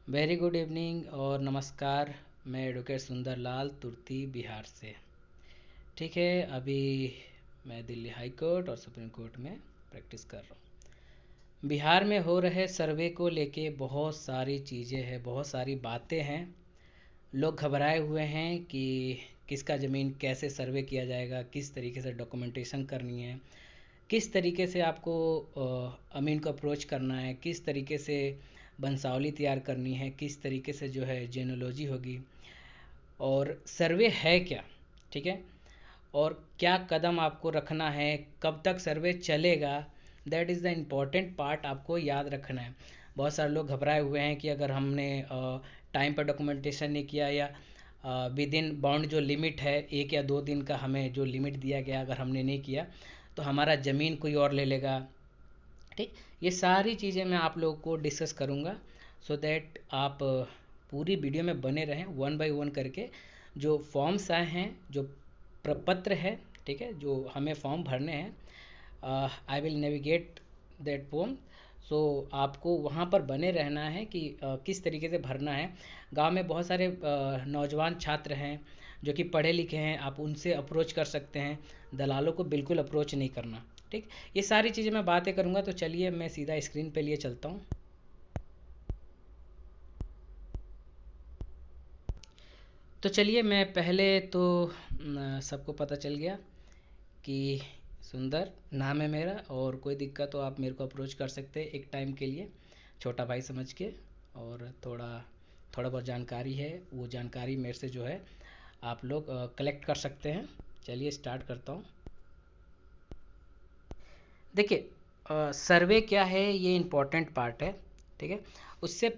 Very good evening और नमस्कार। मैं एडवोकेट सुंदरलाल तुर्ती बिहार से। ठीक है, अभी मैं दिल्ली हाई कोर्ट और सुप्रीम कोर्ट में प्रैक्टिस कर रहा हूँ। बिहार में हो रहे सर्वे को लेके बहुत सारी चीज़ें हैं, बहुत सारी बातें हैं। लोग घबराए हुए हैं कि किसका ज़मीन कैसे सर्वे किया जाएगा, किस तरीके से डॉक्यूमेंटेशन करनी है, किस तरीके से आपको अमीन को अप्रोच करना है, किस तरीके से वंशावली तैयार करनी है, किस तरीके से जो है जेनोलॉजी होगी और सर्वे है क्या। ठीक है, और क्या कदम आपको रखना है, कब तक सर्वे चलेगा, that is the important part आपको याद रखना है। बहुत सारे लोग घबराए हुए हैं कि अगर हमने टाइम पर डॉक्यूमेंटेशन नहीं किया या विद इन बाउंड जो लिमिट है 1 या 2 दिन का हमें जो लिमिट दिया गया, अगर हमने नहीं किया तो हमारा ज़मीन कोई और ले लेगा। ठीक, ये सारी चीज़ें मैं आप लोगों को डिस्कस करूँगा सो दैट आप पूरी वीडियो में बने रहें। वन बाय वन करके जो फॉर्म्स आए हैं, जो प्रपत्र है, ठीक है, जो हमें फॉर्म भरने हैं, I will navigate that form. So आपको वहाँ पर बने रहना है कि किस तरीके से भरना है। गांव में बहुत सारे नौजवान छात्र हैं जो कि पढ़े लिखे हैं, आप उनसे अप्रोच कर सकते हैं। दलालों को बिल्कुल अप्रोच नहीं करना। ठीक, ये सारी चीज़ें मैं बातें करूँगा। तो चलिए मैं सीधा स्क्रीन पे लिए चलता हूँ। तो चलिए मैं पहले तो सबको पता चल गया कि सुंदर नाम है मेरा, और कोई दिक्कत हो आप मेरे को अप्रोच कर सकते हैं एक टाइम के लिए, छोटा भाई समझ के। और थोड़ा थोड़ा बहुत जानकारी है, वो जानकारी मेरे से जो है आप लोग कलेक्ट कर सकते हैं। चलिए स्टार्ट करता हूँ। देखिए, सर्वे क्या है ये इम्पोर्टेंट पार्ट है। ठीक है, उससे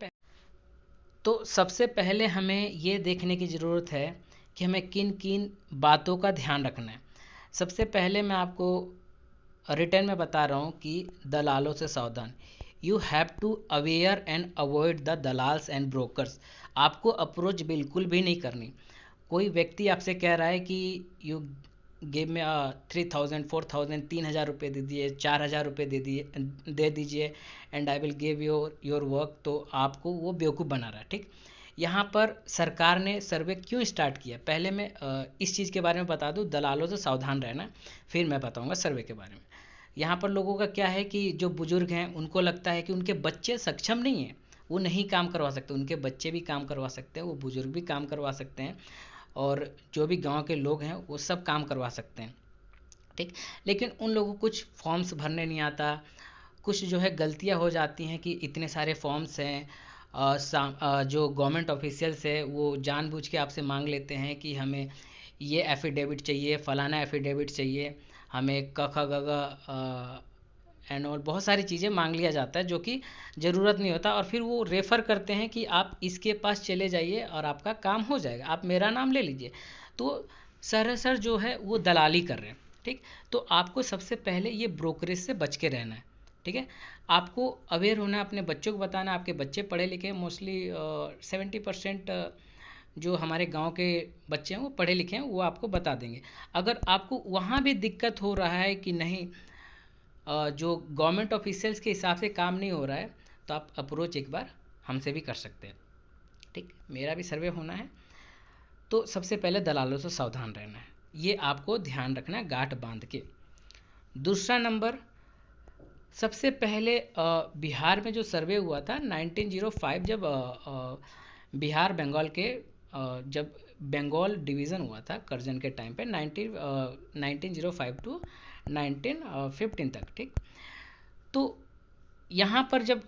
तो सबसे पहले हमें ये देखने की ज़रूरत है कि हमें किन किन बातों का ध्यान रखना है। सबसे पहले मैं आपको रिटर्न में बता रहा हूँ कि दलालों से सावधान। You have to aware and avoid the दलाल्स एंड ब्रोकर्स। आपको अप्रोच बिल्कुल भी नहीं करनी। कोई व्यक्ति आपसे कह रहा है कि यू गिव में 3000 4000 3000 रुपये दे दिए, 4000 रुपये दे दीजिए and I will give your work, तो आपको वो बेवकूफ़ बना रहा है। ठीक, यहाँ पर सरकार ने सर्वे क्यों स्टार्ट किया, पहले मैं इस चीज़ के बारे में बता दूँ। दलालों से सावधान रहना, फिर मैं बताऊँगा सर्वे के बारे में। यहाँ पर लोगों का क्या है कि जो बुजुर्ग हैं उनको लगता है कि उनके बच्चे सक्षम नहीं हैं, वो नहीं काम करवा सकते। उनके बच्चे भी काम करवा सकते हैं, वो बुजुर्ग भी काम करवा सकते हैं, और जो भी गांव के लोग हैं वो सब काम करवा सकते हैं। ठीक, लेकिन उन लोगों को कुछ फॉर्म्स भरने नहीं आता। कुछ जो है गलतियां हो जाती हैं कि इतने सारे फॉर्म्स हैं, जो गवर्नमेंट ऑफिशियल्स है वो जानबूझ के आपसे मांग लेते हैं कि हमें ये एफिडेविट चाहिए, फलाना एफिडेविट चाहिए, हमें क ख ग घ एंड ऑल बहुत सारी चीज़ें मांग लिया जाता है जो कि ज़रूरत नहीं होता। और फिर वो रेफ़र करते हैं कि आप इसके पास चले जाइए और आपका काम हो जाएगा, आप मेरा नाम ले लीजिए। तो सरासर जो है वो दलाली कर रहे हैं। ठीक, तो आपको सबसे पहले ये ब्रोकरेज से बच के रहना है। ठीक है, आपको अवेयर होना है, अपने बच्चों को बताना। आपके बच्चे पढ़े लिखे, मोस्टली 70% जो हमारे गांव के बच्चे हैं वो पढ़े लिखे हैं, वो आपको बता देंगे। अगर आपको वहाँ भी दिक्कत हो रहा है कि नहीं, जो गवर्नमेंट ऑफिशियल्स के हिसाब से काम नहीं हो रहा है, तो आप अप्रोच एक बार हमसे भी कर सकते हैं। ठीक, मेरा भी सर्वे होना है। तो सबसे पहले दलालों से सावधान रहना है, ये आपको ध्यान रखना है गांठ बांध के। दूसरा नंबर, सबसे पहले बिहार में जो सर्वे हुआ था 1905, जब बिहार बंगाल के जब बंगाल डिवीज़न हुआ था करजन के टाइम पे 1905 टू 1915 तक। ठीक, तो यहाँ पर जब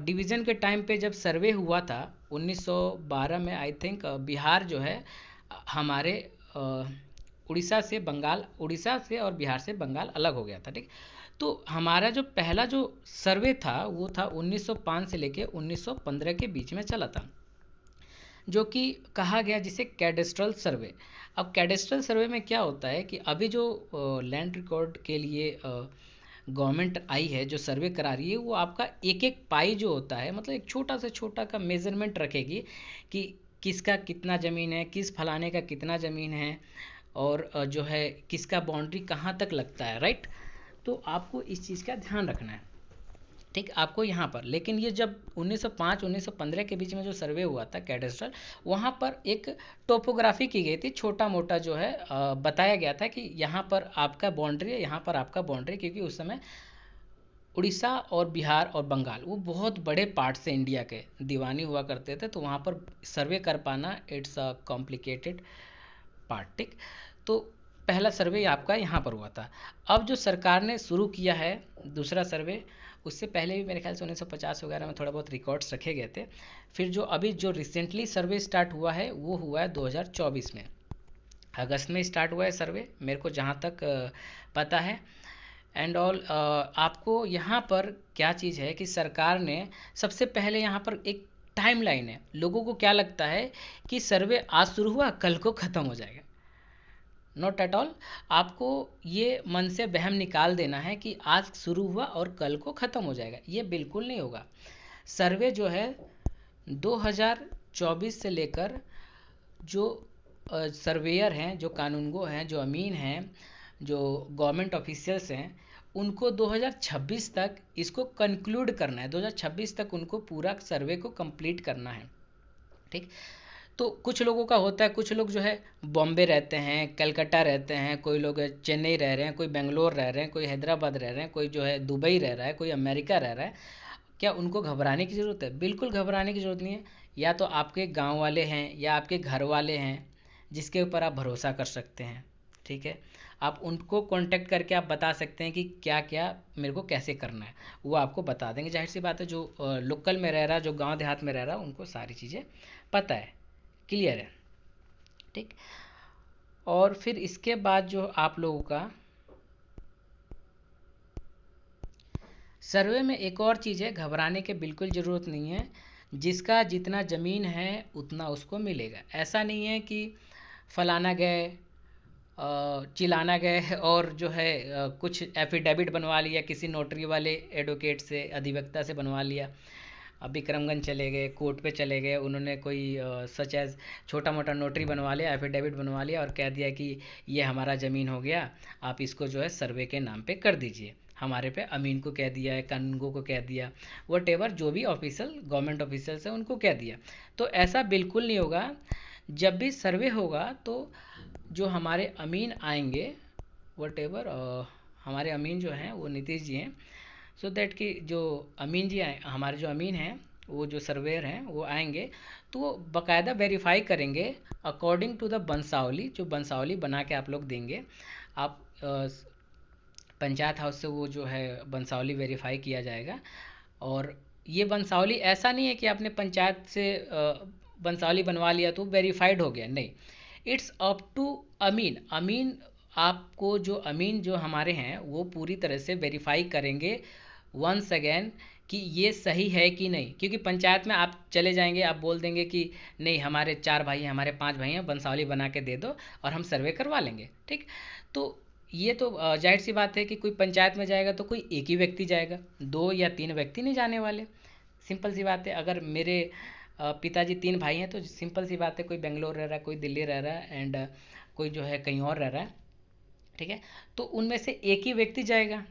डिवीज़न के टाइम पे जब सर्वे हुआ था 1912 में, आई थिंक बिहार जो है हमारे उड़ीसा से बंगाल, उड़ीसा से और बिहार से बंगाल अलग हो गया था। ठीक, तो हमारा जो पहला जो सर्वे था वो था 1905 से लेके 1915 के बीच में चला था, जो कि कहा गया जिसे कैडेस्ट्रल सर्वे। अब कैडेस्ट्रल सर्वे में क्या होता है कि अभी जो लैंड रिकॉर्ड के लिए गवर्नमेंट आई है, जो सर्वे करा रही है, वो आपका एक एक पाई जो होता है, मतलब एक छोटा से छोटा का मेजरमेंट रखेगी कि किसका कितना ज़मीन है, किस फलाने का कितना ज़मीन है, और जो है किसका बाउंड्री कहाँ तक लगता है। राइट, तो आपको इस चीज़ का ध्यान रखना है। ठीक, आपको यहाँ पर, लेकिन ये जब 1905 1915 के बीच में जो सर्वे हुआ था कैडेस्ट्रल, वहाँ पर एक टोपोग्राफी की गई थी, छोटा मोटा जो है बताया गया था कि यहाँ पर आपका बाउंड्री है, यहाँ पर आपका बाउंड्री, क्योंकि उस समय उड़ीसा और बिहार और बंगाल वो बहुत बड़े पार्ट से इंडिया के दीवानी हुआ करते थे, तो वहाँ पर सर्वे कर पाना इट्स अ कॉम्प्लिकेटेड पार्ट। ठीक, तो पहला सर्वे आपका यहाँ पर हुआ था। अब जो सरकार ने शुरू किया है दूसरा सर्वे, उससे पहले भी मेरे ख्याल से 1950 वगैरह में थोड़ा बहुत रिकॉर्ड्स रखे गए थे। फिर जो अभी जो रिसेंटली सर्वे स्टार्ट हुआ है वो हुआ है 2024 में, अगस्त में स्टार्ट हुआ है सर्वे, मेरे को जहाँ तक पता है। एंड ऑल आपको यहाँ पर क्या चीज़ है कि सरकार ने सबसे पहले यहाँ पर एक टाइमलाइन है। लोगों को क्या लगता है कि सर्वे आज शुरू हुआ कल को ख़त्म हो जाएगा, नॉट एट ऑल। आपको ये मन से वहम निकाल देना है कि आज शुरू हुआ और कल को ख़त्म हो जाएगा, ये बिल्कुल नहीं होगा। सर्वे जो है 2024 से लेकर जो सर्वेयर हैं, जो कानूनगो हैं, जो अमीन हैं, जो गवर्नमेंट ऑफिशियल्स हैं, उनको 2026 तक इसको कंक्लूड करना है। 2026 तक उनको पूरा सर्वे को कंप्लीट करना है। ठीक, तो कुछ लोगों का होता है, कुछ लोग जो है बॉम्बे रहते हैं, कलकत्ता रहते हैं, कोई लोग चेन्नई रह रहे हैं, कोई बेंगलोर रह रहे हैं, कोई हैदराबाद रह रहे हैं, कोई जो है दुबई रह रहा है, कोई अमेरिका रह रहा है। क्या उनको घबराने की ज़रूरत है? बिल्कुल घबराने की ज़रूरत नहीं है। या तो आपके गांव वाले हैं या आपके घर वाले हैं जिसके ऊपर आप भरोसा कर सकते हैं। ठीक है, आप उनको कांटेक्ट करके आप बता सकते हैं कि क्या क्या मेरे को कैसे करना है, वो आपको बता देंगे। जाहिर सी बात है, जो लोकल में रह रहा, जो गांव देहात में रह रहा, उनको सारी चीज़ें पता है, क्लियर है। ठीक, और फिर इसके बाद जो आप लोगों का सर्वे में एक और चीज़ है, घबराने के बिल्कुल ज़रूरत नहीं है। जिसका जितना ज़मीन है उतना उसको मिलेगा। ऐसा नहीं है कि फलाना गए, चिलाना गए और जो है कुछ एफिडेविट बनवा लिया किसी नोटरी वाले एडवोकेट से, अधिवक्ता से बनवा लिया। अब विक्रमगंज चले गए, कोर्ट पे चले गए, उन्होंने कोई सच एज छोटा मोटा नोटरी बनवा लिया, एफिडेविट बनवा लिया और कह दिया कि ये हमारा ज़मीन हो गया, आप इसको जो है सर्वे के नाम पे कर दीजिए। हमारे पे अमीन को कह दिया है, कानूनगो को कह दिया, वट एवर जो भी ऑफिशियल गवर्नमेंट ऑफिसर्स है उनको कह दिया। तो ऐसा बिल्कुल नहीं होगा। जब भी सर्वे होगा तो जो हमारे अमीन आएंगे, वट एवर हमारे अमीन जो हैं वो नीतीश जी हैं, सो दैट कि जो अमीन जी आए, हमारे जो अमीन हैं, वो जो सर्वेयर हैं वो आएंगे तो वो बाकायदा वेरीफाई करेंगे अकॉर्डिंग टू द बंसावली, जो बंसावली बना के आप लोग देंगे। आप पंचायत हाउस से वो जो है बंसावली वेरीफाई किया जाएगा। और ये बंसावली ऐसा नहीं है कि आपने पंचायत से बंसावली बनवा लिया तो वेरीफाइड हो गया, नहीं। इट्स अप टू अमीन। अमीन आपको जो अमीन जो हमारे हैं वो पूरी तरह से वेरीफाई करेंगे वंस अगेन कि ये सही है कि नहीं। क्योंकि पंचायत में आप चले जाएंगे, आप बोल देंगे कि नहीं हमारे 4 भाई हैं, हमारे 5 भाई हैं, बंसावली बना के दे दो और हम सर्वे करवा लेंगे। ठीक, तो ये तो जाहिर सी बात है कि कोई पंचायत में जाएगा तो कोई एक ही व्यक्ति जाएगा, 2 या 3 व्यक्ति नहीं जाने वाले। सिंपल सी बात है। अगर मेरे पिताजी 3 भाई हैं तो सिंपल सी बात है, कोई बेंगलोर रह रहा है, कोई दिल्ली रह रहा है एंड कोई जो है कहीं और रह रहा है। ठीक है, तो उनमें से एक ही व्यक्ति जाएगा।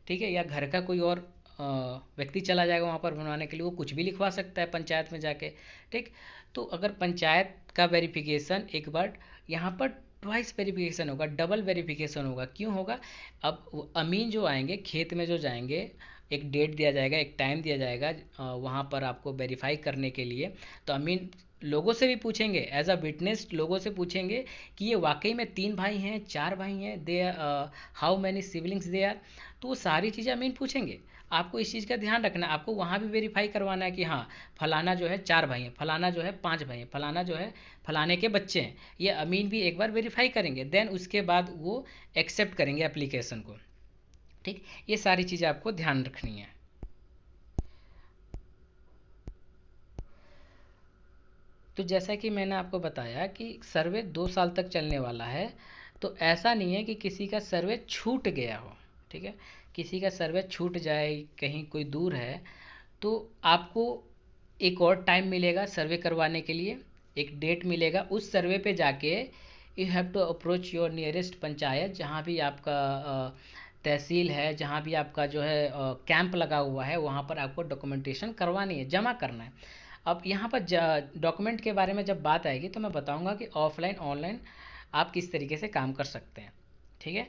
ठीक है, या घर का कोई और व्यक्ति चला जाएगा वहाँ पर बनवाने के लिए, वो कुछ भी लिखवा सकता है पंचायत में जाके। ठीक, तो अगर पंचायत का वेरिफिकेशन एक बार, यहाँ पर ट्वाइस वेरिफिकेशन होगा, डबल वेरिफिकेशन होगा। क्यों होगा? अब अमीन जो आएंगे खेत में जो जाएंगे, एक डेट दिया जाएगा, एक टाइम दिया जाएगा वहाँ पर आपको वेरीफाई करने के लिए। तो अमीन लोगों से भी पूछेंगे, एज अ विटनेस लोगों से पूछेंगे कि ये वाकई में 3 भाई हैं, 4 भाई हैं, they how many siblings they are. तो वो सारी चीज़ें अमीन पूछेंगे। आपको इस चीज़ का ध्यान रखना है, आपको वहाँ भी वेरीफाई करवाना है कि हाँ फलाना जो है 4 भाई हैं, फलाना जो है 5 भाई हैं, फलाना जो है फलाने के बच्चे हैं। ये अमीन भी एक बार वेरीफाई करेंगे, देन उसके बाद वो एक्सेप्ट करेंगे एप्लीकेशन को। ठीक, ये सारी चीज़ें आपको ध्यान रखनी है। तो जैसा कि मैंने आपको बताया कि सर्वे 2 साल तक चलने वाला है। तो ऐसा नहीं है कि किसी का सर्वे छूट गया हो। ठीक है, किसी का सर्वे छूट जाए, कहीं कोई दूर है, तो आपको एक और टाइम मिलेगा सर्वे करवाने के लिए, एक डेट मिलेगा। उस सर्वे पे जाके you have to approach your nearest panchayat, जहाँ भी आपका तहसील है, जहाँ भी आपका जो है कैंप लगा हुआ है, वहाँ पर आपको डॉक्यूमेंटेशन करवानी है, जमा करना है। अब यहाँ पर डॉक्यूमेंट के बारे में जब बात आएगी तो मैं बताऊँगा कि ऑफलाइन ऑनलाइन आप किस तरीके से काम कर सकते हैं, ठीक है।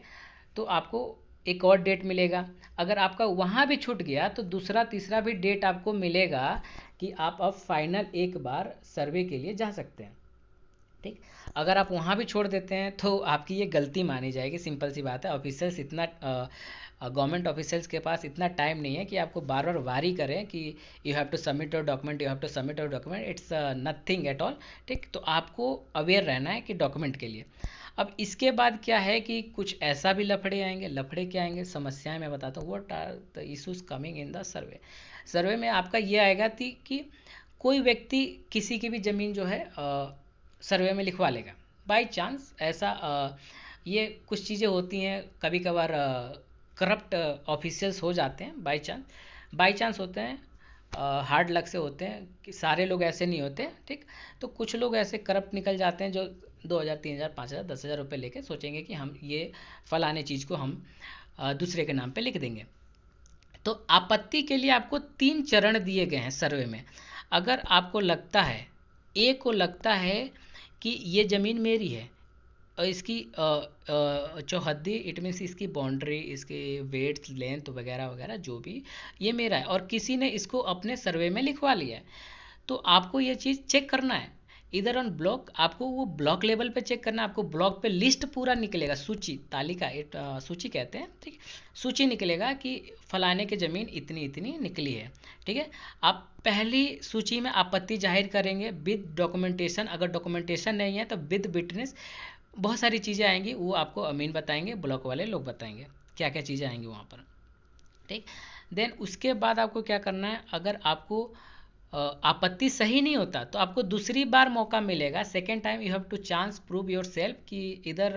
तो आपको एक और डेट मिलेगा। अगर आपका वहाँ भी छूट गया तो दूसरा तीसरा भी डेट आपको मिलेगा कि आप अब फाइनल एक बार सर्वे के लिए जा सकते हैं, ठीक। अगर आप वहाँ भी छोड़ देते हैं तो आपकी ये गलती मानी जाएगी, सिंपल सी बात है। ऑफिसर्स इतना गवर्नमेंट ऑफिसर्स के पास इतना टाइम नहीं है कि आपको बार बार वारी करें कि you have to submit your document, you have to submit your document, it's nothing at all, ठीक। तो आपको अवेयर रहना है कि डॉक्यूमेंट के लिए। अब इसके बाद क्या है कि कुछ ऐसा भी लफड़े आएंगे। लफड़े क्या आएंगे, समस्याएं मैं बताता हूँ। What are the issues coming in the survey. Survey में आपका ये आएगा कि कोई व्यक्ति किसी की भी ज़मीन जो है सर्वे में लिखवा लेगा। बाय चांस ऐसा ये कुछ चीज़ें होती हैं, कभी कभार करप्ट ऑफिशियल्स हो जाते हैं, बाय चांस होते हैं, हार्ड लक से होते हैं, कि सारे लोग ऐसे नहीं होते, ठीक। तो कुछ लोग ऐसे करप्ट निकल जाते हैं जो 2,000 3,000 5,000 10,000 रुपये लेके सोचेंगे कि हम ये फलाने चीज़ को हम दूसरे के नाम पे लिख देंगे। तो आपत्ति के लिए आपको 3 चरण दिए गए हैं सर्वे में। अगर आपको लगता है, ए को लगता है कि ये ज़मीन मेरी है और इसकी चौहद्दी, इट मीन्स इसकी बाउंड्री, इसके वेट लेंथ वगैरह वगैरह जो भी, ये मेरा है, और किसी ने इसको अपने सर्वे में लिखवा लिया है, तो आपको ये चीज़ चेक करना है। इधर ऑन ब्लॉक, आपको वो ब्लॉक लेवल पे चेक करना है। आपको ब्लॉक पे लिस्ट पूरा निकलेगा, सूची, तालिका, सूची कहते हैं, ठीक। सूची निकलेगा कि फलाने की ज़मीन इतनी इतनी निकली है, ठीक है। आप पहली सूची में आपत्ति जाहिर करेंगे विद डॉक्यूमेंटेशन। अगर डॉक्यूमेंटेशन नहीं है तो विद विटनेस, बहुत सारी चीज़ें आएंगी, वो आपको अमीन बताएंगे, ब्लॉक वाले लोग बताएंगे क्या क्या चीज़ें आएंगी वहाँ पर, ठीक। देन उसके बाद आपको क्या करना है, अगर आपको आपत्ति सही नहीं होता तो आपको दूसरी बार मौका मिलेगा। Second time you have to chance prove your self कि इधर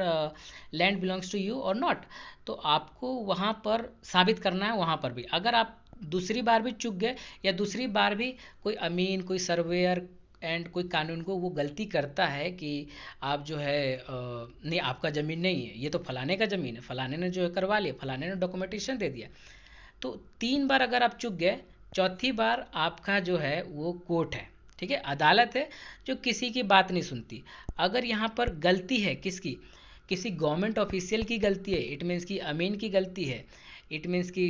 लैंड बिलोंग्स टू यू और नॉट। तो आपको वहाँ पर साबित करना है। वहाँ पर भी अगर आप दूसरी बार भी चूक गए, या दूसरी बार भी कोई अमीन, कोई सर्वेयर एंड कोई कानून को वो गलती करता है कि आप जो है नहीं, आपका ज़मीन नहीं है, ये तो फलाने का ज़मीन है, फलाने ने जो है करवा लिया, फलाने ने डॉक्यूमेंटेशन दे दिया, तो 3 बार अगर आप चूक गए, चौथी बार आपका जो है वो कोर्ट है, ठीक है, अदालत है, जो किसी की बात नहीं सुनती। अगर यहाँ पर गलती है किसकी, किसी गवर्नमेंट ऑफिशियल की गलती है, इट मीन्स की अमीन की गलती है, इट मीन्स की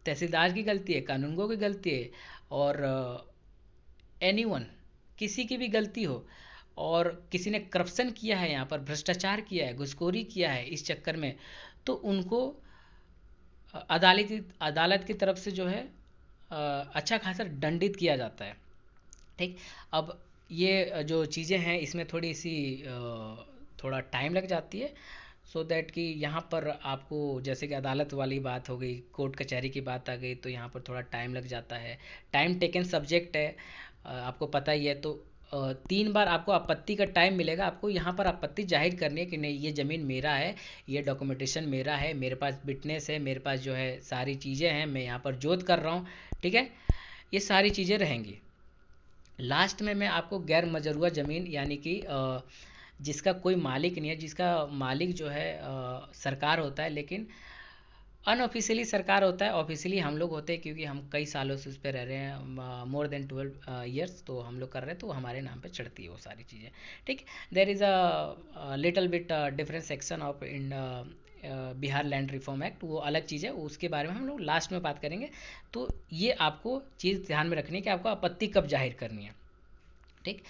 तहसीलदार की गलती है, कानूनगो की गलती है, और एनीवन, किसी की भी गलती हो, और किसी ने करप्शन किया है, यहाँ पर भ्रष्टाचार किया है, घुसखोरी किया है इस चक्कर में, तो उनको अदालत की तरफ से जो है अच्छा खासा दंडित किया जाता है, ठीक। अब ये जो चीज़ें हैं इसमें थोड़ी सी थोड़ा टाइम लग जाती है, सो दैट कि यहाँ पर आपको, जैसे कि अदालत वाली बात हो गई, कोर्ट कचहरी की बात आ गई, तो यहाँ पर थोड़ा टाइम लग जाता है। टाइम टेकन सब्जेक्ट है, आपको पता ही है। तो 3 बार आपको आपत्ति का टाइम मिलेगा। आपको यहाँ पर आपत्ति जाहिर करनी है कि नहीं, ये ज़मीन मेरा है, ये डॉक्यूमेंटेशन मेरा है, मेरे पास विटनेस है, मेरे पास जो है सारी चीज़ें हैं, मैं यहाँ पर जोत कर रहा हूँ, ठीक है। ये सारी चीज़ें रहेंगी। लास्ट में मैं आपको गैर मजरूआ ज़मीन, यानी कि जिसका कोई मालिक नहीं है, जिसका मालिक जो है सरकार होता है, लेकिन अनऑफिशियली सरकार होता है, ऑफिशियली हम लोग होते हैं, क्योंकि हम कई सालों से उस पर रह रहे हैं, मोर देन 12 ईयर्स, तो हम लोग कर रहे हैं, तो हमारे नाम पे चढ़ती है वो सारी चीज़ें, ठीक। There is a little bit different section of in Bihar land reform act, वो अलग चीज़ है, उसके बारे में हम लोग लास्ट में बात करेंगे। तो ये आपको चीज़ ध्यान में रखनी है कि आपको आपत्ति कब जाहिर करनी है, ठीक।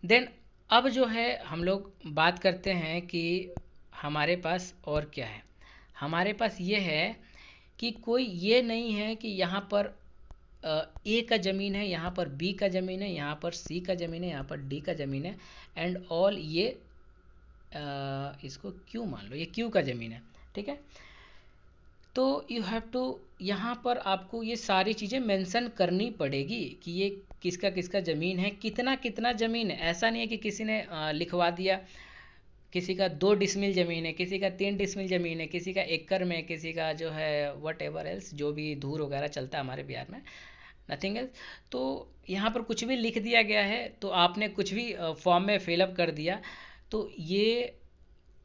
देन अब जो है हम लोग बात करते हैं कि हमारे पास और क्या है। हमारे पास ये है कि कोई ये नहीं है कि यहाँ पर ए का ज़मीन है, यहाँ पर बी का ज़मीन है, यहाँ पर सी का ज़मीन है, यहाँ पर डी का ज़मीन है, एंड ऑल ये इसको क्यू मान लो, ये क्यू का ज़मीन है, ठीक है। तो यू हैव टू, यहाँ पर आपको ये सारी चीज़ें मेंशन करनी पड़ेगी कि ये किसका किसका ज़मीन है, कितना कितना ज़मीन है। ऐसा नहीं है कि किसी ने लिखवा दिया, किसी का 2 डिसमिल ज़मीन है, किसी का 3 डिसमिल ज़मीन है, किसी का एकड़ में, किसी का जो है वट एवर एल्स, जो भी धूर वगैरह चलता है हमारे बिहार में, नथिंग एल्स। तो यहाँ पर कुछ भी लिख दिया गया है, तो आपने कुछ भी फॉर्म में फिलअप कर दिया, तो ये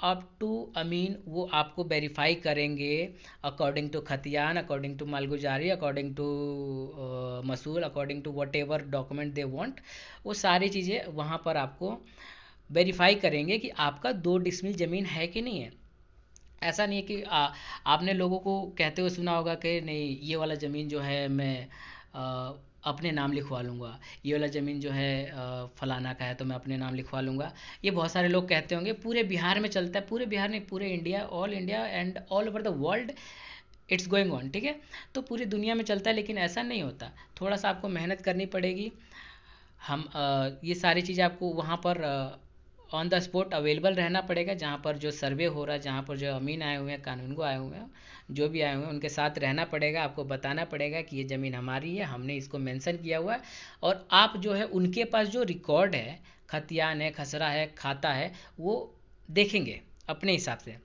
अप टू अमीन वो आपको वेरीफाई करेंगे अकॉर्डिंग टू खतियान, अकॉर्डिंग टू मालगुजारी, अकॉर्डिंग टू मसूल, according to whatever document they want. वो सारी चीज़ें वहाँ पर आपको वेरीफाई करेंगे कि आपका 2 डिसमिल ज़मीन है कि नहीं है। ऐसा नहीं है कि आपने लोगों को कहते हुए सुना होगा कि नहीं ये वाला ज़मीन जो है मैं अपने नाम लिखवा लूँगा, ये वाला ज़मीन जो है फलाना का है तो मैं अपने नाम लिखवा लूँगा। ये बहुत सारे लोग कहते होंगे, पूरे बिहार में चलता है, पूरे बिहार नहीं, पूरे India, all India and all over the world it's going on, ठीक है। तो पूरी दुनिया में चलता है, लेकिन ऐसा नहीं होता। थोड़ा सा आपको मेहनत करनी पड़ेगी। हम ये सारी चीज़ें आपको वहाँ पर ऑन द स्पॉट अवेलेबल रहना पड़ेगा, जहाँ पर जो सर्वे हो रहा है, जहाँ पर जो अमीन आए हुए हैं, कानून को आए हुए हैं, जो भी आए हुए हैं, उनके साथ रहना पड़ेगा। आपको बताना पड़ेगा कि ये ज़मीन हमारी है, हमने इसको मेंशन किया हुआ है। और आप जो है उनके पास जो रिकॉर्ड है, खतियान है, खसरा है, खाता है, वो देखेंगे अपने हिसाब से,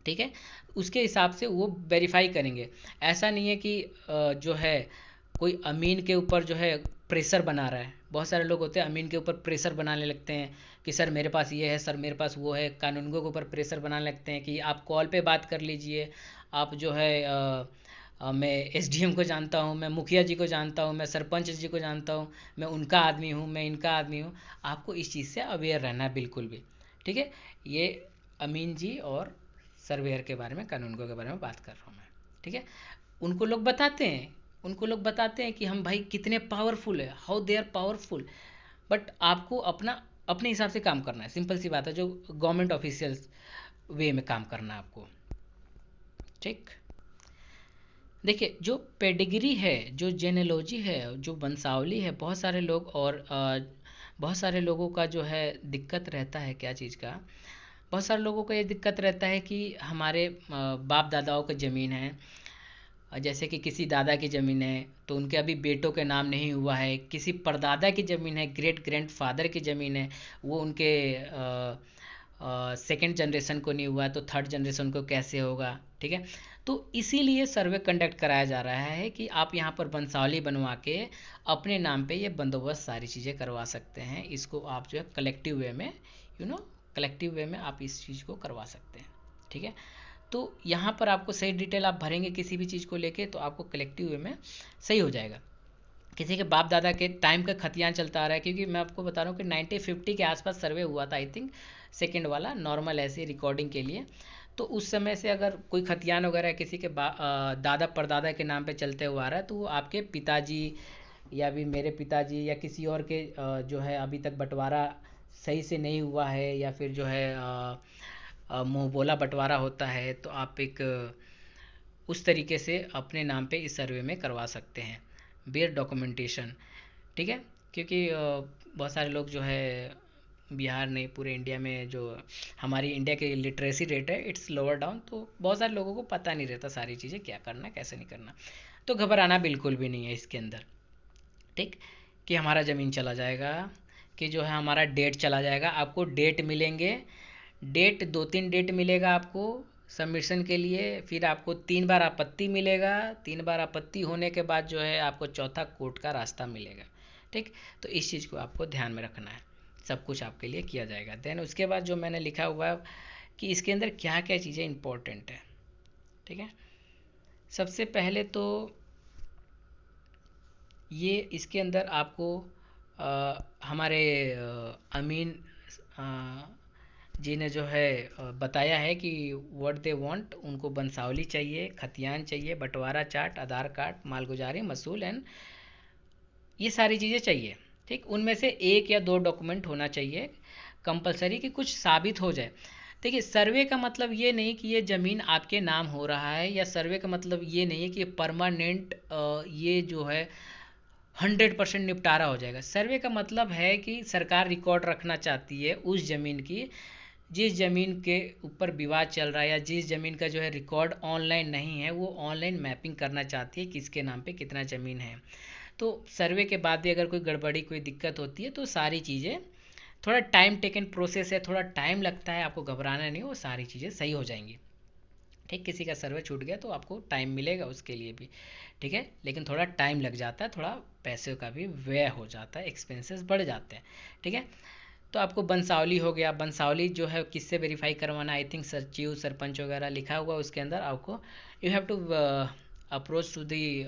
ठीक है। उसके हिसाब से वो वेरीफाई करेंगे। ऐसा नहीं है कि जो है कोई अमीन के ऊपर जो है प्रेशर बना रहा है। बहुत सारे लोग होते हैं अमीन के ऊपर प्रेशर बनाने लगते हैं कि सर मेरे पास ये है, सर मेरे पास वो है। कानूनगो के ऊपर प्रेशर बनाने लगते हैं कि आप कॉल पे बात कर लीजिए, आप जो है मैं एसडीएम को जानता हूँ, मैं मुखिया जी को जानता हूँ, मैं सरपंच जी को जानता हूँ, मैं उनका आदमी हूँ, मैं इनका आदमी हूँ। आपको इस चीज़ से अवेयर रहना है बिल्कुल भी, ठीक है। ये अमीन जी और सर्वेयर के बारे में, कानूनगो के बारे में बात कर रहा हूँ मैं, ठीक है। उनको लोग बताते हैं, उनको लोग बताते हैं कि हम भाई कितने पावरफुल है, how they are powerful. But आपको अपना अपने हिसाब से काम करना है, सिंपल सी बात है। जो गवर्नमेंट ऑफिशियल्स वे में काम करना है आपको, ठीक। देखिए जो पेडिग्री है, जो जेनेलॉजी है, जो वंशावली है, बहुत सारे लोग और बहुत सारे लोगों का जो है दिक्कत रहता है क्या चीज़ का। बहुत सारे लोगों को ये दिक्कत रहता है कि हमारे बाप दादाओं की ज़मीन है, जैसे कि किसी दादा की ज़मीन है तो उनके अभी बेटों के नाम नहीं हुआ है, किसी परदादा की ज़मीन है, ग्रेट ग्रैंड फादर की ज़मीन है, वो उनके सेकंड जनरेशन को नहीं हुआ है, तो थर्ड जनरेशन को कैसे होगा, ठीक है। तो इसीलिए सर्वे कंडक्ट कराया जा रहा है कि आप यहाँ पर वंशावली बनवा के अपने नाम पे ये बंदोबस्त सारी चीज़ें करवा सकते हैं। इसको आप जो है कलेक्टिव वे में, कलेक्टिव वे में आप इस चीज़ को करवा सकते हैं, ठीक है। तो यहाँ पर आपको सही डिटेल आप भरेंगे किसी भी चीज़ को लेके, तो आपको कलेक्टिव वे में सही हो जाएगा। किसी के बाप दादा के टाइम का खतियान चलता आ रहा है, क्योंकि मैं आपको बता रहा हूँ कि 1950 के आसपास सर्वे हुआ था, आई थिंक सेकेंड वाला, नॉर्मल ऐसे रिकॉर्डिंग के लिए। तो उस समय से अगर कोई खतियान वगैरह किसी के दादा परदादा के नाम पे चलते हुआ आ रहा है, तो वो आपके पिताजी या भी मेरे पिताजी या किसी और के जो है अभी तक बंटवारा सही से नहीं हुआ है, या फिर जो है मुंह बोला बंटवारा होता है, तो आप एक उस तरीके से अपने नाम पे इस सर्वे में करवा सकते हैं बेयर डॉक्यूमेंटेशन, ठीक है। क्योंकि बहुत सारे लोग जो है बिहार नहीं, पूरे इंडिया में जो हमारी इंडिया की लिटरेसी रेट है इट्स लोअर डाउन, तो बहुत सारे लोगों को पता नहीं रहता सारी चीज़ें क्या करना कैसे नहीं करना। तो घबराना बिल्कुल भी नहीं है इसके अंदर, ठीक। कि हमारा ज़मीन चला जाएगा, कि जो है हमारा डेट चला जाएगा। आपको डेट मिलेंगे, डेट 2-3 डेट मिलेगा आपको सबमिशन के लिए। फिर आपको 3 बार आपत्ति मिलेगा, 3 बार आपत्ति होने के बाद जो है आपको चौथा कोर्ट का रास्ता मिलेगा, ठीक। तो इस चीज़ को आपको ध्यान में रखना है, सब कुछ आपके लिए किया जाएगा। देन उसके बाद जो मैंने लिखा हुआ है कि इसके अंदर क्या क्या चीज़ें इंपॉर्टेंट है, ठीक है। सबसे पहले तो ये इसके अंदर आपको हमारे अमीन जी ने जो है बताया है कि व्हाट दे वांट। उनको वंशावली चाहिए, खतियान चाहिए, बंटवारा चार्ट, आधार कार्ड, मालगुजारी, मसूल एंड ये सारी चीज़ें चाहिए, ठीक। उनमें से 1 या 2 डॉक्यूमेंट होना चाहिए कंपलसरी, कि कुछ साबित हो जाए। देखिए सर्वे का मतलब ये नहीं कि ये ज़मीन आपके नाम हो रहा है, या सर्वे का मतलब ये नहीं है कि ये परमानेंट ये जो है 100% निपटारा हो जाएगा। सर्वे का मतलब है कि सरकार रिकॉर्ड रखना चाहती है उस ज़मीन की, जिस ज़मीन के ऊपर विवाद चल रहा है, या जिस ज़मीन का जो है रिकॉर्ड ऑनलाइन नहीं है, वो ऑनलाइन मैपिंग करना चाहती है किसके नाम पे कितना ज़मीन है। तो सर्वे के बाद भी अगर कोई गड़बड़ी कोई दिक्कत होती है तो सारी चीज़ें, थोड़ा टाइम टेकन प्रोसेस है, थोड़ा टाइम लगता है, आपको घबराना नहीं, वो सारी चीज़ें सही हो जाएंगी, ठीक। किसी का सर्वे छूट गया तो आपको टाइम मिलेगा उसके लिए भी, ठीक है, लेकिन थोड़ा टाइम लग जाता है, थोड़ा पैसे का भी व्यय हो जाता है, एक्सपेंसेस बढ़ जाते हैं, ठीक है। तो आपको बंसावली हो गया, बंसावली जो है किससे वेरीफाई करवाना, आई थिंक सचिव सरपंच वगैरह लिखा हुआ उसके अंदर, आपको you have to approach to the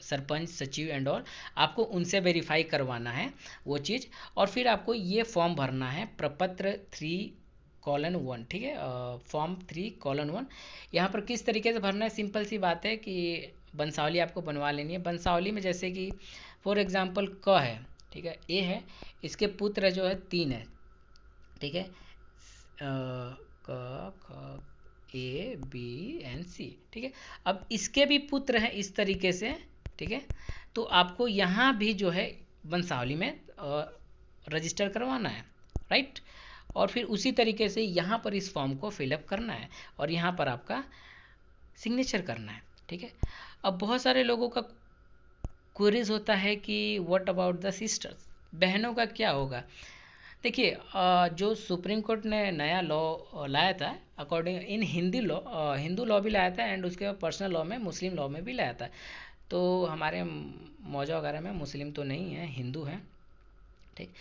sarpanch sachiv and all, आपको उनसे वेरीफाई करवाना है वो चीज़। और फिर आपको ये फॉर्म भरना है प्रपत्र 3:1, ठीक है, फॉर्म 3:1। यहाँ पर किस तरीके से भरना है, सिंपल सी बात है कि बंसावली आपको बनवा लेनी है। बंसावली में जैसे कि फॉर एग्जांपल क है, ठीक है, ए है, इसके पुत्र जो है 3 है, ठीक है, क ख ए बी एन सी, ठीक है। अब इसके भी पुत्र हैं इस तरीके से, ठीक है, तो आपको यहाँ भी जो है वंशावली में रजिस्टर करवाना है, राइट। और फिर उसी तरीके से यहाँ पर इस फॉर्म को फिलअप करना है और यहाँ पर आपका सिग्नेचर करना है, ठीक है। अब बहुत सारे लोगों का क्वेरीज होता है कि व्हाट अबाउट द सिस्टर्स, बहनों का क्या होगा। देखिए जो सुप्रीम कोर्ट ने नया लॉ लाया था अकॉर्डिंग इन हिंदू लॉ भी लाया था एंड उसके बाद पर्सनल लॉ में मुस्लिम लॉ में भी लाया था। तो हमारे मौजा वगैरह में मुस्लिम तो नहीं है, हिंदू हैं, ठीक।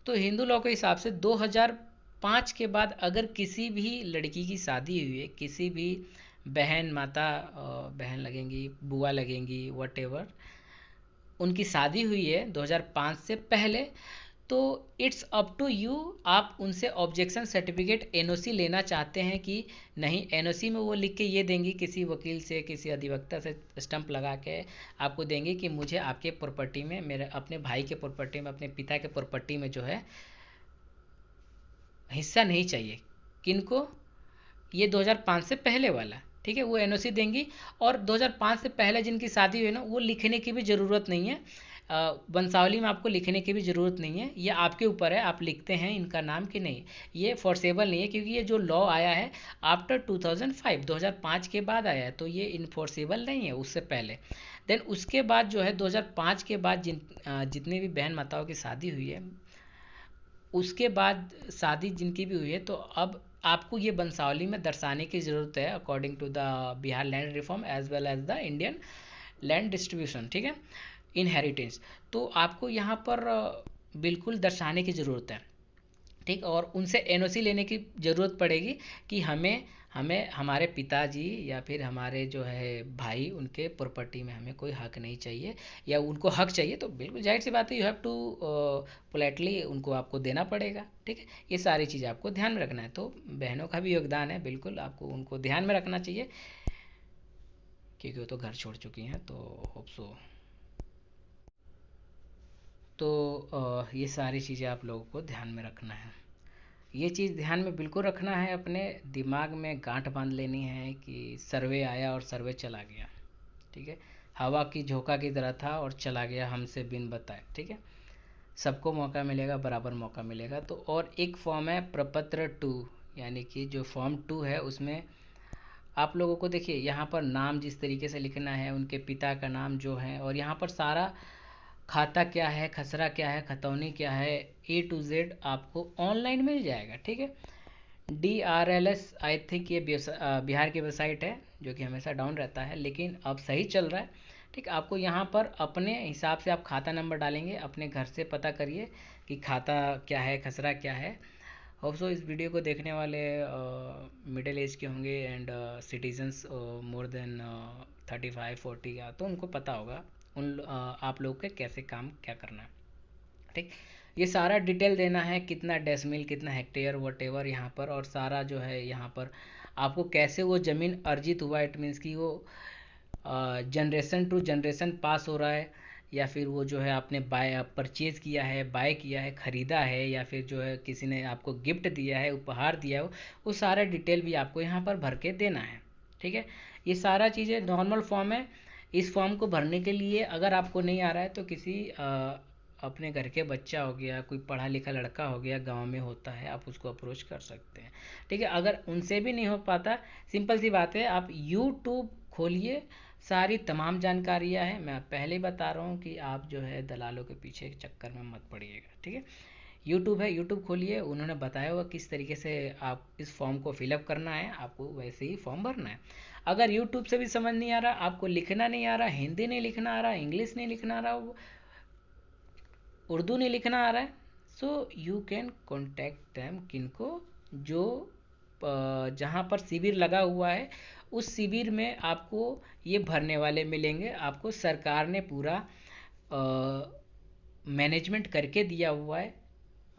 तो हिंदू लॉ के हिसाब से 2005 के बाद अगर किसी भी लड़की की शादी हुई है, किसी भी बहन माता बहन लगेंगी, बुआ लगेंगी, वटेवर, उनकी शादी हुई है 2005 से पहले, तो इट्स अप टू यू, आप उनसे ऑब्जेक्शन सर्टिफिकेट एनओसी लेना चाहते हैं कि नहीं। एनओसी में वो लिख के ये देंगी, किसी वकील से किसी अधिवक्ता से स्टंप लगा के आपको देंगे कि मुझे आपके प्रॉपर्टी में, मेरे अपने भाई के प्रॉपर्टी में, अपने पिता के प्रॉपर्टी में जो है हिस्सा नहीं चाहिए। किनको, ये 2005 से पहले वाला, ठीक है, वो एनओसी देंगी। और 2005 से पहले जिनकी शादी हुई ना, वो लिखने की भी ज़रूरत नहीं है, वंशावली में आपको लिखने की भी ज़रूरत नहीं है, ये आपके ऊपर है, आप लिखते हैं इनका नाम कि नहीं। ये फोर्सेबल नहीं है क्योंकि ये जो लॉ आया है आफ्टर 2005, 2005 के बाद आया है, तो ये इन्फोर्सेबल नहीं है उससे पहले। देन उसके बाद जो है 2005 के बाद जितनी भी बहन माताओं की शादी हुई है, उसके बाद शादी जिनकी भी हुई है, तो अब आपको ये वंशावली में दर्शाने की ज़रूरत है according to the Bihar land reform as well as the Indian land distribution, ठीक है, इनहेरिटेंस। तो आपको यहाँ पर बिल्कुल दर्शाने की ज़रूरत है, ठीक। और उनसे एनओसी लेने की ज़रूरत पड़ेगी कि हमें हमें हमारे पिताजी या फिर हमारे जो है भाई, उनके प्रॉपर्टी में हमें कोई हक नहीं चाहिए या उनको हक चाहिए, तो बिल्कुल जाहिर सी बात है, यू हैव टू पोलाइटली उनको आपको देना पड़ेगा, ठीक है। ये सारी चीज़ें आपको ध्यान में रखना है। तो बहनों का भी योगदान है, बिल्कुल आपको उनको ध्यान में रखना चाहिए क्योंकि वो तो घर छोड़ चुकी हैं, तो होप सो। तो ये सारी चीज़ें आप लोगों को ध्यान में रखना है। ये चीज़ ध्यान में बिल्कुल रखना है, अपने दिमाग में गांठ बांध लेनी है कि सर्वे आया और सर्वे चला गया, ठीक है। हवा की झोंका की तरह था और चला गया हमसे बिन बताए, ठीक है। सबको मौका मिलेगा, बराबर मौका मिलेगा। तो और एक फॉर्म है प्रपत्र 2, यानी कि जो फॉर्म 2 है उसमें आप लोगों को देखिए यहाँ पर नाम जिस तरीके से लिखना है, उनके पिता का नाम जो है, और यहाँ पर सारा खाता क्या है, खसरा क्या है, खतौनी क्या है, A to Z आपको ऑनलाइन मिल जाएगा, ठीक है। DRLS आई थिंक ये बिहार की वेबसाइट है जो कि हमेशा डाउन रहता है, लेकिन अब सही चल रहा है, ठीक। आपको यहाँ पर अपने हिसाब से आप खाता नंबर डालेंगे, अपने घर से पता करिए कि खाता क्या है, खसरा क्या है। होप सो इस वीडियो को देखने वाले मिडिल एज के होंगे एंड सिटीजन्स मोर देन 35-40 का, तो उनको पता होगा उन आप लोग के कैसे काम क्या करना है, ठीक। ये सारा डिटेल देना है, कितना डेसिमल, कितना हेक्टेयर, वटेवर यहाँ पर, और सारा जो है यहाँ पर आपको कैसे वो ज़मीन अर्जित हुआ, इट मीन्स कि वो जनरेशन टू जनरेशन पास हो रहा है, या फिर वो जो है आपने बाय परचेज़ किया है, बाय किया है, ख़रीदा है, या फिर जो है किसी ने आपको गिफ्ट दिया है, उपहार दिया हो, वो सारा डिटेल भी आपको यहाँ पर भर के देना है, ठीक है। ये सारा चीज़ें नॉर्मल फॉर्म है। इस फॉर्म को भरने के लिए अगर आपको नहीं आ रहा है तो किसी अपने घर के बच्चा हो गया, कोई पढ़ा लिखा लड़का हो गया, गांव में होता है, आप उसको अप्रोच कर सकते हैं, ठीक है। अगर उनसे भी नहीं हो पाता, सिंपल सी बात है, आप यूट्यूब खोलिए, सारी तमाम जानकारियाँ हैं। मैं पहले ही बता रहा हूँ कि आप जो है दलालों के पीछे चक्कर में मत पड़िएगा, ठीक है। यूट्यूब है, यूट्यूब खोलिए, उन्होंने बताया हुआ किस तरीके से आप इस फॉर्म को फिलअप करना है, आपको वैसे ही फॉर्म भरना है। अगर यूट्यूब से भी समझ नहीं आ रहा, आपको लिखना नहीं आ रहा, हिंदी नहीं लिखना आ रहा, इंग्लिश नहीं लिखना आ रहा, उर्दू नहीं लिखना आ रहा है, so you can contact them, किनको, जो जहाँ पर शिविर लगा हुआ है उस शिविर में आपको ये भरने वाले मिलेंगे। आपको सरकार ने पूरा मैनेजमेंट करके दिया हुआ है,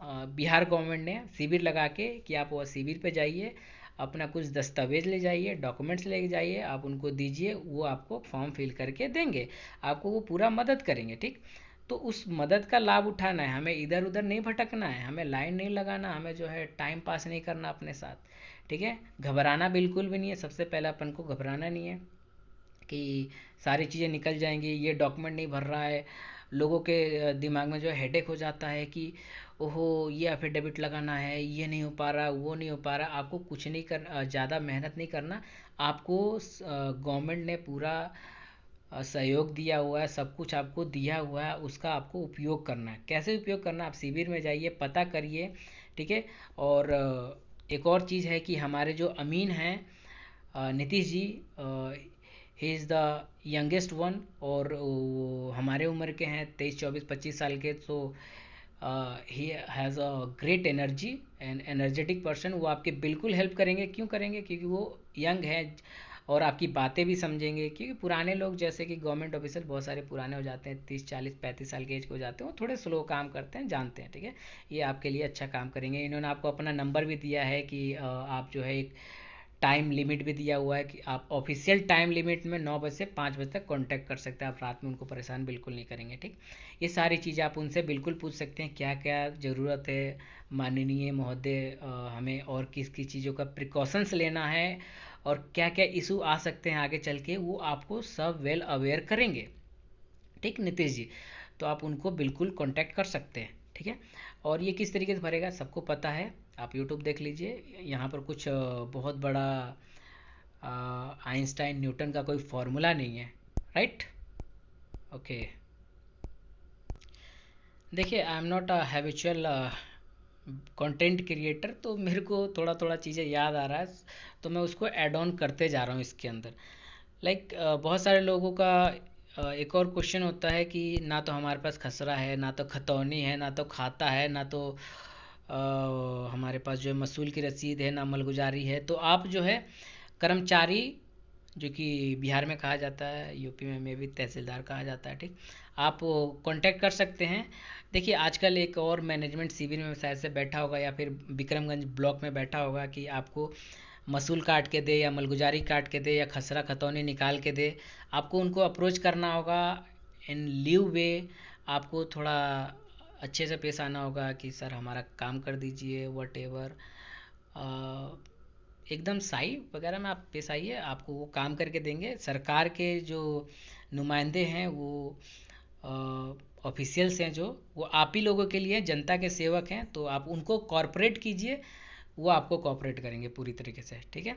बिहार गवर्नमेंट ने शिविर लगा के कि आप वो शिविर पे जाइए, अपना कुछ दस्तावेज ले जाइए, डॉक्यूमेंट्स ले जाइए, आप उनको दीजिए, वो आपको फॉर्म फिल करके देंगे, आपको वो पूरा मदद करेंगे। ठीक, तो उस मदद का लाभ उठाना है, हमें इधर उधर नहीं भटकना है, हमें लाइन नहीं लगाना, हमें जो है टाइम पास नहीं करना अपने साथ। ठीक है, घबराना बिल्कुल भी नहीं है, सबसे पहले अपन को घबराना नहीं है कि सारी चीज़ें निकल जाएंगी, ये डॉक्यूमेंट नहीं भर रहा है। लोगों के दिमाग में जो है हेडेक हो जाता है कि ओहो ये एफिडेविट लगाना है, ये नहीं हो पा रहा, वो नहीं हो पा रहा। आपको कुछ नहीं कर, ज़्यादा मेहनत नहीं करना। आपको गवर्नमेंट ने पूरा सहयोग दिया हुआ है, सब कुछ आपको दिया हुआ है, उसका आपको उपयोग करना है। कैसे उपयोग करना, आप शिविर में जाइए, पता करिए। ठीक है, और एक और चीज़ है कि हमारे जो अमीन हैं Nitish ji, he is the youngest one, और वो हमारे उम्र के हैं, 23 24 25 साल के। So he has a great energy and energetic person. वो आपके बिल्कुल हेल्प करेंगे। क्यों करेंगे? क्योंकि वो यंग है और आपकी बातें भी समझेंगे। क्योंकि पुराने लोग जैसे कि गवर्नमेंट ऑफिसर बहुत सारे पुराने हो जाते हैं, 30 40 35 साल के एज के हो जाते हैं, वो थोड़े स्लो काम करते हैं, जानते हैं। ठीक है, ये आपके लिए अच्छा काम करेंगे। इन्होंने आपको अपना नंबर भी दिया है कि आप जो है एक टाइम लिमिट भी दिया हुआ है कि आप ऑफिशियल टाइम लिमिट में 9 बजे से 5 बजे तक कांटेक्ट कर सकते हैं। आप रात में उनको परेशान बिल्कुल नहीं करेंगे। ठीक, ये सारी चीज़ें आप उनसे बिल्कुल पूछ सकते हैं, क्या क्या ज़रूरत है माननीय महोदय, हमें और किस किस चीज़ों का प्रिकॉशंस लेना है और क्या क्या इशू आ सकते हैं आगे चल के, वो आपको सब वेल अवेयर करेंगे। ठीक नीतीश जी, तो आप उनको बिल्कुल कांटेक्ट कर सकते हैं। ठीक है, और ये किस तरीके से भरेगा सबको पता है, आप यूट्यूब देख लीजिए। यहाँ पर कुछ बहुत बड़ा आइंस्टाइन न्यूटन का कोई फॉर्मूला नहीं है। Right, okay. देखिए, I am not a habitual content creator, तो मेरे को थोड़ा थोड़ा चीज़ें याद आ रहा है, तो मैं उसको ऐड ऑन करते जा रहा हूँ इसके अंदर। लाइक बहुत सारे लोगों का एक और क्वेश्चन होता है कि ना तो हमारे पास खसरा है, ना तो खतौनी है, ना तो खाता है, ना तो हमारे पास जो है मसूल की रसीद है, ना मलगुजारी है। तो आप जो है कर्मचारी, जो कि बिहार में कहा जाता है, यूपी में भी तहसीलदार कहा जाता है। ठीक, आप कांटेक्ट कर सकते हैं। देखिए, आजकल एक और मैनेजमेंट शिविर में शायद से बैठा होगा या फिर विक्रमगंज ब्लॉक में बैठा होगा कि आपको मसूल काट के दे या मलगुजारी काट के दे या खसरा खतौनी निकाल के दे। आपको उनको अप्रोच करना होगा इन लीव वे। आपको थोड़ा अच्छे से पेश आना होगा कि सर हमारा काम कर दीजिए, वट एवर, एकदम सही वगैरह में आप पेश आइए, आपको वो काम करके देंगे। सरकार के जो नुमाइंदे हैं वो ऑफिशियल्स हैं, जो वो आप ही लोगों के लिए जनता के सेवक हैं, तो आप उनको कॉर्पोरेट कीजिए, वो आपको कॉर्पोरेट करेंगे पूरी तरीके से। ठीक है,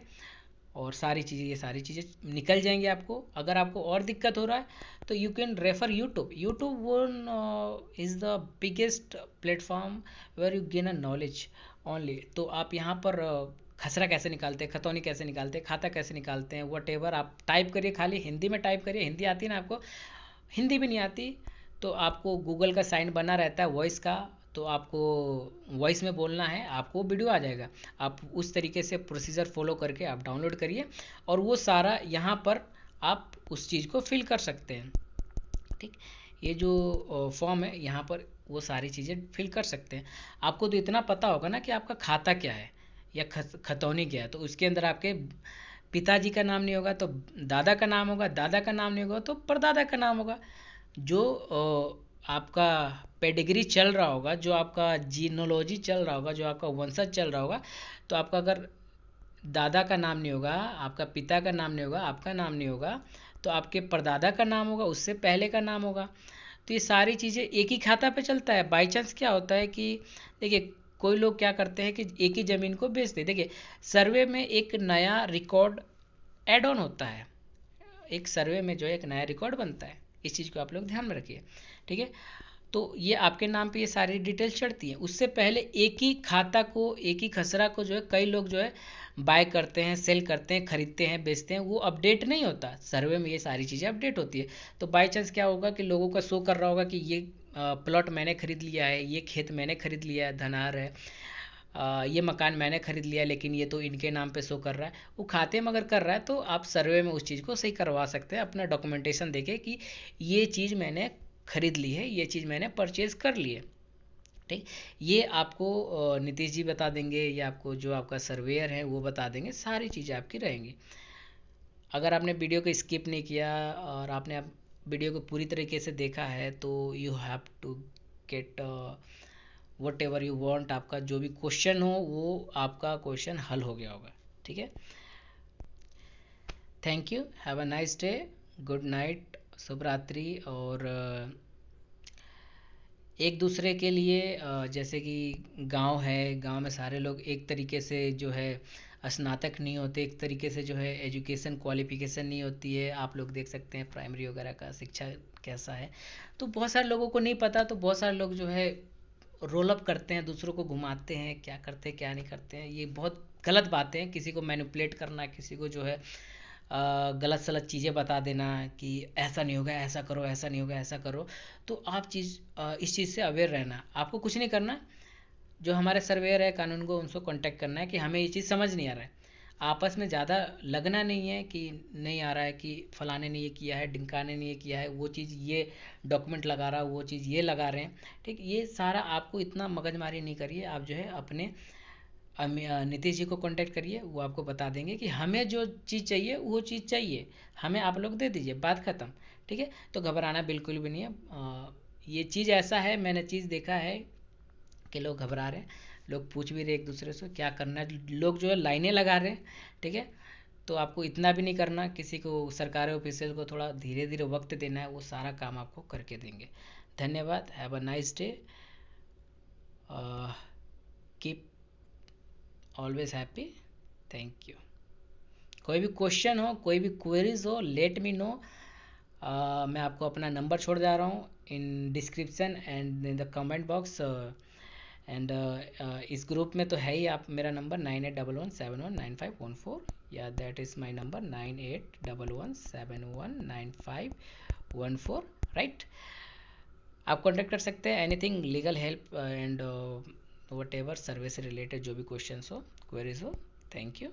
और सारी चीज़ें, ये सारी चीज़ें निकल जाएंगी आपको। अगर आपको और दिक्कत हो रहा है तो you can refer YouTube. YouTube one is the biggest platform where you gain a knowledge only. तो आप यहाँ पर खसरा कैसे निकालते हैं, खतौनी कैसे निकालते हैं, खाता कैसे निकालते हैं, वट एवर आप टाइप करिए, खाली हिंदी में टाइप करिए। हिंदी आती है ना आपको? हिंदी भी नहीं आती तो आपको गूगल का साइन बना रहता है वॉइस का, तो आपको वॉइस में बोलना है, आपको वीडियो आ जाएगा। आप उस तरीके से प्रोसीजर फॉलो करके आप डाउनलोड करिए और वो सारा यहाँ पर आप उस चीज़ को फिल कर सकते हैं। ठीक, ये जो फॉर्म है यहाँ पर वो सारी चीज़ें फिल कर सकते हैं। आपको तो इतना पता होगा ना कि आपका खाता क्या है या खतौनी क्या है। तो उसके अंदर आपके पिताजी का नाम नहीं होगा तो दादा का नाम होगा, दादा का नाम नहीं होगा तो परदादा का नाम होगा। जो आपका पेडिग्री चल रहा होगा, जो आपका जीनोलॉजी चल रहा होगा, जो आपका वंशज चल रहा होगा, तो आपका अगर दादा का नाम नहीं होगा, आपका पिता का नाम नहीं होगा, आपका नाम नहीं होगा, तो आपके परदादा का नाम होगा, उससे पहले का नाम होगा। तो ये सारी चीज़ें एक ही खाता पे चलता है। बाई चांस क्या होता है कि देखिए, कोई लोग क्या करते हैं कि एक ही ज़मीन को बेचते। देखिए, सर्वे में एक नया रिकॉर्ड ऐड ऑन होता है, एक सर्वे में जो है एक नया रिकॉर्ड बनता है। इस चीज़ को आप लोग ध्यान में रखिए। ठीक है, तो ये आपके नाम पे ये सारी डिटेल्स चढ़ती हैं। उससे पहले एक ही खाता को, एक ही खसरा को जो है कई लोग जो है बाय करते हैं, सेल करते हैं, खरीदते हैं, बेचते हैं, वो अपडेट नहीं होता। सर्वे में ये सारी चीज़ें अपडेट होती है। तो बाई चांस क्या होगा कि लोगों का शो कर रहा होगा कि ये प्लॉट मैंने खरीद लिया है, ये खेत मैंने खरीद लिया है, धनार है, ये मकान मैंने खरीद लिया लेकिन ये तो इनके नाम पे शो कर रहा है, वो खाते में अगर कर रहा है तो आप सर्वे में उस चीज़ को सही करवा सकते हैं, अपना डॉक्यूमेंटेशन देके कि ये चीज़ मैंने खरीद ली है, ये चीज़ मैंने परचेज कर ली है। ठीक, ये आपको नीतीश जी बता देंगे, या आपको जो आपका सर्वेयर है वो बता देंगे, सारी चीज़ें आपकी रहेंगी। अगर आपने वीडियो को स्किप नहीं किया और आपने वीडियो को पूरी तरीके से देखा है तो you have to get whatever you want, आपका जो भी क्वेश्चन हो वो आपका क्वेश्चन हल हो गया होगा। ठीक है, thank you, have a nice day, good night, शुभ रात्रि। और एक दूसरे के लिए जैसे कि गांव है, गांव में सारे लोग एक तरीके से जो है स्नातक नहीं होते, एक तरीके से जो है एजुकेशन क्वालिफिकेशन नहीं होती है। आप लोग देख सकते हैं प्राइमरी वगैरह का शिक्षा कैसा है, तो बहुत सारे लोगों को नहीं पता, तो बहुत सारे लोग जो है रोल अप करते हैं, दूसरों को घुमाते हैं, क्या करते हैं क्या नहीं करते हैं, ये बहुत गलत बातें हैं। किसी को मैनिपुलेट करना, किसी को जो है गलत सलत चीज़ें बता देना कि ऐसा नहीं होगा, ऐसा करो, ऐसा नहीं होगा, ऐसा करो। तो आप इस चीज़ से अवेयर रहना, आपको कुछ नहीं करना, जो हमारे सर्वेयर है कानून को उनको कांटेक्ट करना है कि हमें ये चीज़ समझ नहीं आ रहा है। आपस में ज़्यादा लगना नहीं है कि नहीं आ रहा है, कि फलाने ने ये किया है, ढिमकाने ने ये किया है, वो चीज़ ये डॉक्यूमेंट लगा रहा है, वो चीज़ ये लगा रहे हैं। ठीक, ये सारा आपको इतना मगजमारी नहीं करिए, आप जो है अपने नीतीश जी को कांटेक्ट करिए, वो आपको बता देंगे कि हमें जो चीज़ चाहिए वो चीज़ चाहिए, हमें आप लोग दे दीजिए, बात ख़त्म। ठीक है, तो घबराना बिल्कुल भी नहीं है। ये चीज़ ऐसा है, मैंने चीज़ देखा है कि लोग घबरा रहे हैं, लोग पूछ भी रहे एक दूसरे से क्या करना है, लोग जो है लाइनें लगा रहे हैं। ठीक है, तो आपको इतना भी नहीं करना, किसी को सरकारी ऑफिशियल को थोड़ा धीरे धीरे वक्त देना है, वो सारा काम आपको करके देंगे। धन्यवाद, have a nice day, keep always happy, thank you. कोई भी क्वेश्चन हो, कोई भी क्वेरीज हो, लेट मी नो। मैं आपको अपना नंबर छोड़ जा रहा हूँ in description and in the comment box. And इस ग्रुप में तो है ही आप, मेरा नंबर 9811719514, या that is my number 9811719514, right. आप कॉन्टेक्ट कर सकते हैं, anything legal help and what ever service से रिलेटेड जो भी क्वेश्चन हो, क्वेरीज हो। Thank you.